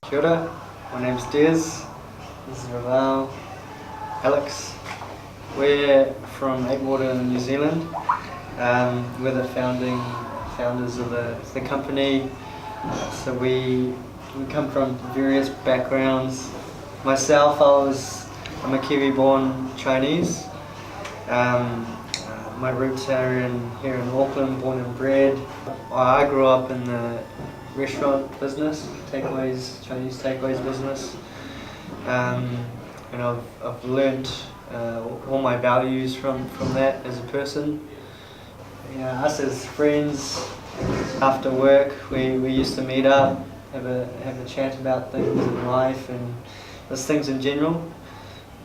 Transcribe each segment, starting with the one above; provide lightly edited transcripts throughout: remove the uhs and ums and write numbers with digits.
Kia ora, my name's Des, this is Raval, Alex. We're from 8waters in New Zealand. We're the founders of the company. So we come from various backgrounds. Myself, I'm a Kiwi-born Chinese. My roots are here in Auckland, born and bred. I grew up in the restaurant business, Chinese takeaways business, and I've learnt all my values from that as a person. Us as friends, after work, we used to meet up, have a chat about things in life and just things in general.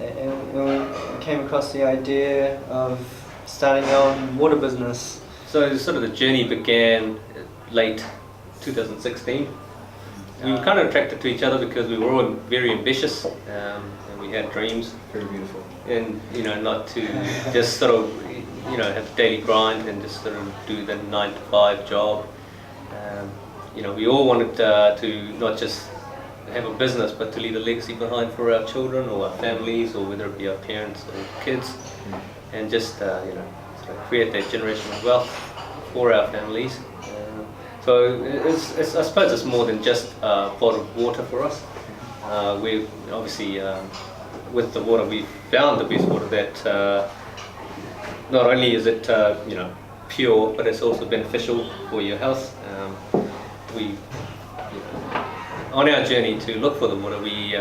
And we came across the idea of starting our own water business. So sort of the journey began late 2016. We were kind of attracted to each other because we were all very ambitious, and we had dreams. Very beautiful. And not to just sort of have a daily grind and just sort of do the 9-to-5 job. We all wanted to not just have a business, but to leave a legacy behind for our children or our families, or whether it be our parents or kids, and just sort of create that generational wealth for our families. So I suppose it's more than just a pot of water for us. We obviously, with the water, we found the best water that not only is it pure, but it's also beneficial for your health. On our journey to look for the water, we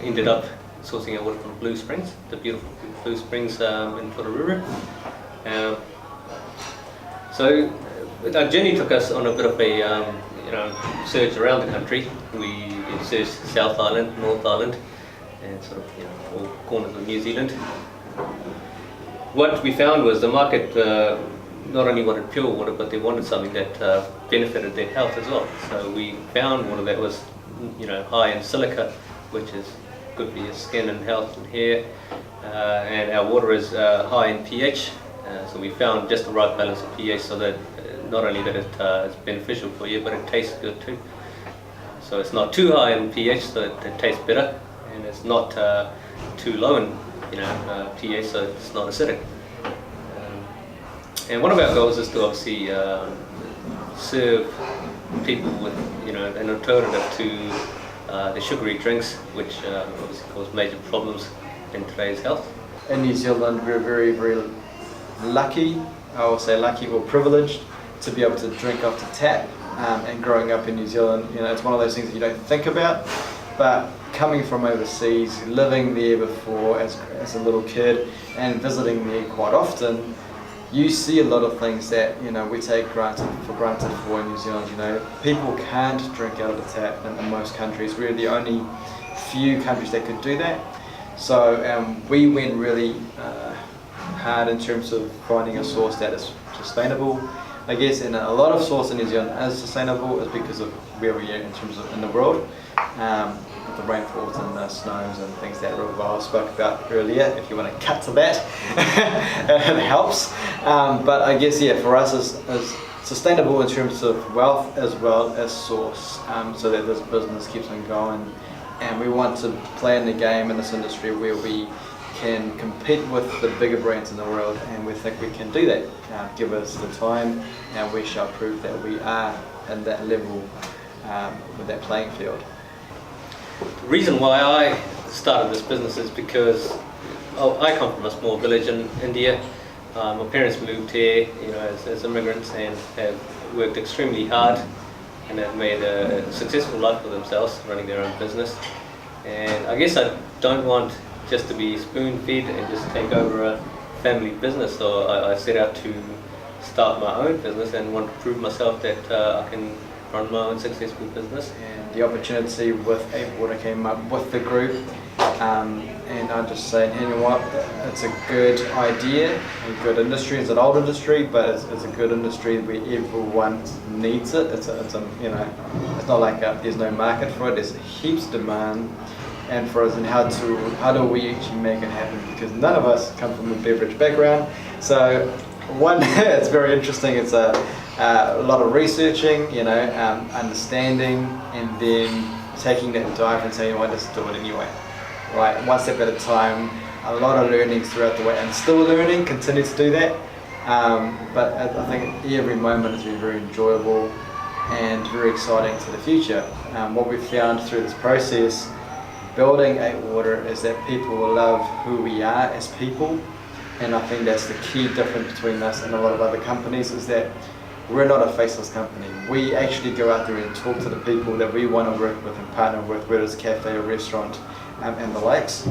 ended up sourcing our water from Blue Springs, the beautiful Blue Springs in Putaruru. So our journey took us on a bit of a search around the country. We searched South Island, North Island, and sort of all corners of New Zealand. What we found was the market not only wanted pure water, but they wanted something that benefited their health as well. So we found water that was high in silica, which is good for your skin and health and hair, and our water is high in pH. So we found just the right balance of pH, so that not only that it's beneficial for you, but it tastes good too. So it's not too high in pH, so it tastes better, and it's not too low in pH, so it's not acidic. And one of our goals is to obviously serve people with an alternative to the sugary drinks, which obviously cause major problems in today's health. In New Zealand, we're very, very lucky, I will say lucky or privileged, to be able to drink off the tap. And growing up in New Zealand, it's one of those things that you don't think about, but coming from overseas, living there before as a little kid and visiting there quite often, you see a lot of things that we take for granted for in New Zealand. People can't drink out of the tap in most countries. We're the only few countries that could do that. So we went really hard in terms of finding a source that is sustainable. I guess a lot of source in New Zealand is sustainable is because of where we are in terms of in the world, with the rainfalls and the snows and things that Raval spoke about earlier. If you want to cut to that, it helps. But I guess for us is sustainable in terms of wealth as well as source, so that this business keeps on going, and we want to play in the game in this industry where we can compete with the bigger brands in the world, and we think we can do that. Give us the time and we shall prove that we are in that level with that playing field. The reason why I started this business is because I come from a small village in India. My parents moved here as immigrants and have worked extremely hard and have made a successful life for themselves running their own business. And I guess I don't want just to be spoon-fed and just take over a family business. So I set out to start my own business and want to prove myself that I can run my own successful business. And the opportunity with 8waters came up with the group, and I just say, what, it's a good idea, a good industry. It's an old industry, but it's a good industry where everyone needs it. It's not like there's no market for it. There's heaps of demand. And for us, and how do we actually make it happen? Because none of us come from a beverage background. So it's very interesting. It's a lot of researching, understanding, and then taking that dive and saying, well, just do it anyway, right? One step at a time, a lot of learnings throughout the way, and still learning, continue to do that. But I think every moment has been very enjoyable and very exciting to the future. What we've found through this process, building 8water, is that people love who we are as people, and I think that's the key difference between us and a lot of other companies, is that we're not a faceless company. We actually go out there and talk to the people that we want to work with and partner with, whether it's a cafe or restaurant and the likes.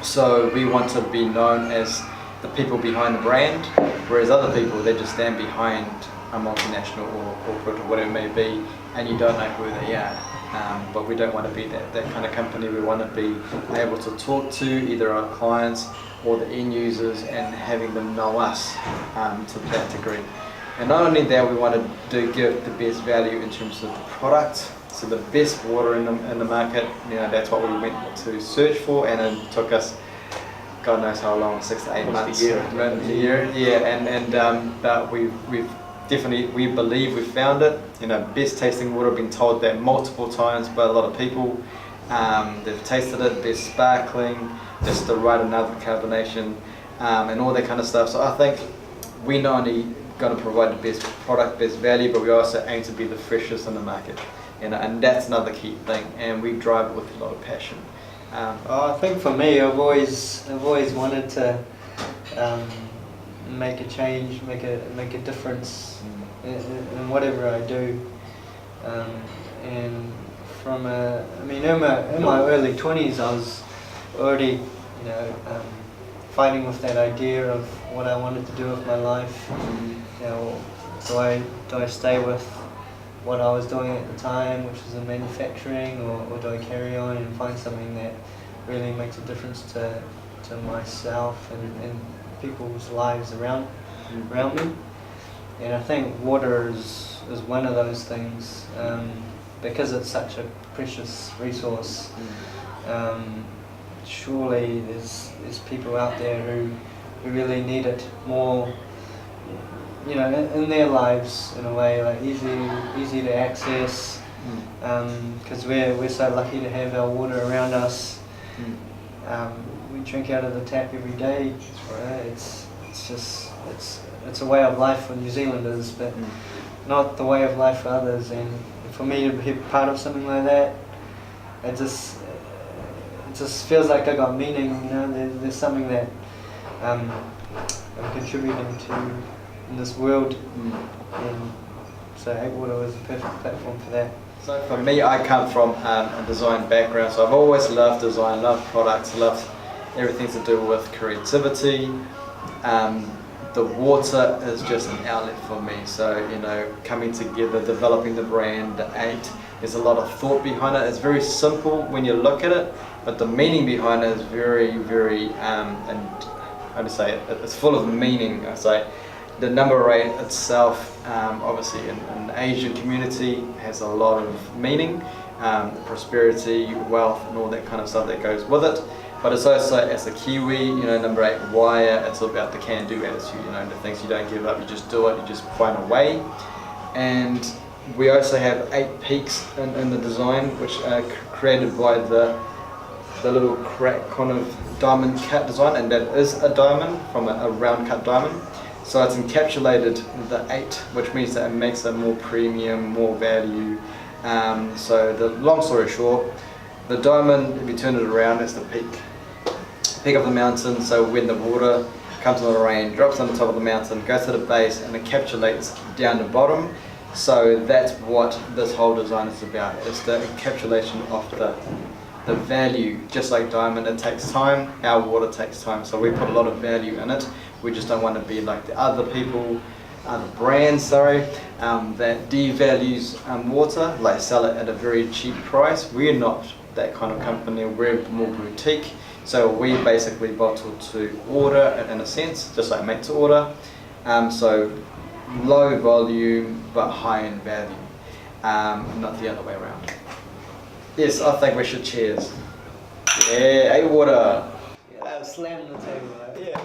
So we want to be known as the people behind the brand, whereas other people, they just stand behind a multinational or corporate or whatever it may be, and you don't know who they are. But we don't want to be that kind of company. We want to be able to talk to either our clients or the end users and having them know us to that degree. And not only that, we want to give the best value in terms of the product, so the best water in the market. That's what we went to search for, and it took us, God knows how long, 6 to 8 months, around a year, yeah. But we've definitely, we believe we found it. Best tasting water. Been told that multiple times by a lot of people. They've tasted it, best sparkling, just the right amount of carbonation, and all that kind of stuff. So I think we not only going to provide the best product, best value, but we also aim to be the freshest in the market, and that's another key thing, and we drive it with a lot of passion. I think for me, I've always wanted to make a change, make a difference in whatever I do, and in my early 20s, I was already fighting with that idea of what I wanted to do with my life. Do I stay with what I was doing at the time, which was in manufacturing, or do I carry on and find something that really makes a difference to myself and people's lives around me? And I think water is one of those things, because it's such a precious resource. Surely there's people out there who really need it more, in their lives, in a way, like easy to access, because we're so lucky to have our water around us. We drink out of the tap every day. It's a way of life for New Zealanders, but not the way of life for others. And for me to be part of something like that, it just feels like I got meaning. There's something that I'm contributing to in this world, and so 8water was a perfect platform for that. So for me, I come from a design background, so I've always loved design, loved products, loved everything to do with creativity. The water is just an outlet for me, so coming together, developing the brand, the 8, there's a lot of thought behind it. It's very simple when you look at it, but the meaning behind it is very, very, and how to say it, it's full of meaning. I say the number 8 itself, obviously in the Asian community, has a lot of meaning, prosperity, wealth, and all that kind of stuff that goes with it. But it's also, as a Kiwi, number 8 wire, it's all about the can-do attitude, the things you don't give up, you just do it, you just find a way. And we also have 8 peaks in the design, which are created by the little crack kind of diamond cut design, and that is a diamond from a round cut diamond. So it's encapsulated the 8, which means that it makes it more premium, more value. So the long story short, the diamond, if you turn it around, is the peak of the mountain. So when the water comes on the rain, drops on the top of the mountain, goes to the base, and encapsulates down the bottom. So that's what this whole design is about. It's the encapsulation of the value. Just like diamond, it takes time. Our water takes time. So we put a lot of value in it. We just don't want to be like the other people, other brands, that devalues water, like sell it at a very cheap price. We're not that kind of company. We're more boutique. So we basically bottle to order in a sense, just like make to order. So low volume but high in value, not the other way around. Yes, I think we should cheers. Yeah, 8water. Yeah, slam the table. Yeah.